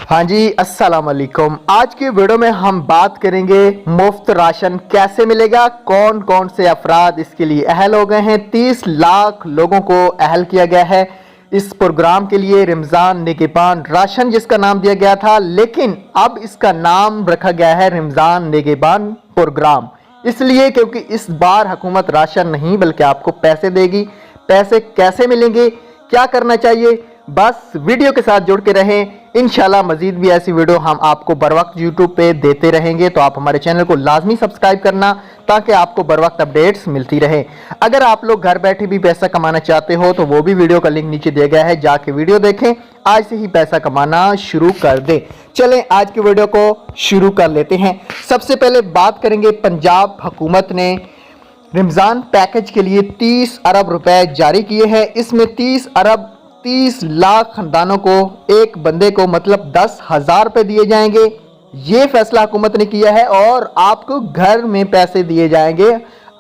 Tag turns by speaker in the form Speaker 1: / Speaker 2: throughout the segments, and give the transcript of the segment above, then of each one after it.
Speaker 1: हाँ जी, अस्सलाम वालेकुम। आज की वीडियो में हम बात करेंगे मुफ्त राशन कैसे मिलेगा, कौन कौन से अफराद इसके लिए अहल हो गए हैं। 30 लाख लोगों को अहल किया गया है इस प्रोग्राम के लिए, रमज़ान निगहबान राशन जिसका नाम दिया गया था, लेकिन अब इसका नाम रखा गया है रमज़ान निगहबान प्रोग्राम। इसलिए क्योंकि इस बार हुकूमत राशन नहीं बल्कि आपको पैसे देगी। पैसे कैसे मिलेंगे, क्या करना चाहिए, बस वीडियो के साथ जुड़ के रहें। इंशाल्लाह मजीद भी ऐसी वीडियो हम आपको बर वक्त यूट्यूब पे देते रहेंगे, तो आप हमारे चैनल को लाजमी सब्सक्राइब करना ताकि आपको बर वक्त अपडेट्स मिलती रहे। अगर आप लोग घर बैठे भी पैसा कमाना चाहते हो तो वो भी वीडियो का लिंक नीचे दिया गया है, जाके वीडियो देखें, आज से ही पैसा कमाना शुरू कर दें। चलें आज की वीडियो को शुरू कर लेते हैं। सबसे पहले बात करेंगे, पंजाब हुकूमत ने रमज़ान पैकेज के लिए 30 अरब रुपए जारी किए हैं। इसमें 30 लाख खानदानों को, एक बंदे को मतलब 10,000 रुपए दिए जाएंगे। ये फैसला हुकूमत ने किया है और आपको घर में पैसे दिए जाएंगे।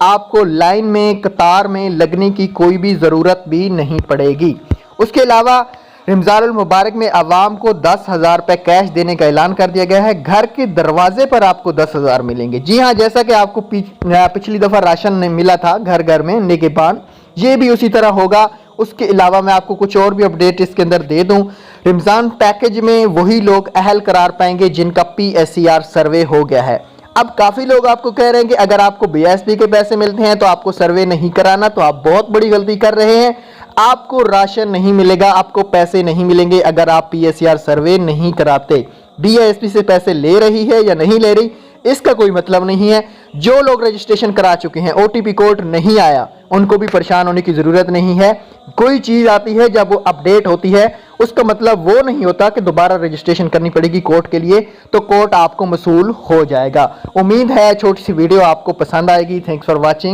Speaker 1: आपको लाइन में, कतार में लगने की कोई भी ज़रूरत भी नहीं पड़ेगी। उसके अलावा रमज़ानुल मुबारक में आवाम को 10,000 रुपये कैश देने का ऐलान कर दिया गया है। घर के दरवाजे पर आपको 10,000 मिलेंगे। जी हाँ, जैसा कि आपको पिछली दफ़ा राशन मिला था घर घर में निगहबान, ये भी उसी तरह होगा। उसके अलावा मैं आपको कुछ और भी अपडेट इसके अंदर दे दूं। रमज़ान पैकेज में वही लोग अहल करार पाएंगे जिनका PSER सर्वे हो गया है। अब काफ़ी लोग आपको कह रहे हैं कि अगर आपको BSP के पैसे मिलते हैं तो आपको सर्वे नहीं कराना, तो आप बहुत बड़ी गलती कर रहे हैं। आपको राशन नहीं मिलेगा, आपको पैसे नहीं मिलेंगे अगर आप PSER सर्वे नहीं कराते। BSP से पैसे ले रही है या नहीं ले रही, इसका कोई मतलब नहीं है। जो लोग रजिस्ट्रेशन करा चुके हैं, OTP कोड नहीं आया, उनको भी परेशान होने की ज़रूरत नहीं है। कोई चीज़ आती है, जब वो अपडेट होती है, उसका मतलब वो नहीं होता कि दोबारा रजिस्ट्रेशन करनी पड़ेगी कोर्ट के लिए, तो कोर्ट आपको मसूल हो जाएगा। उम्मीद है छोटी सी वीडियो आपको पसंद आएगी। Thanks for watching.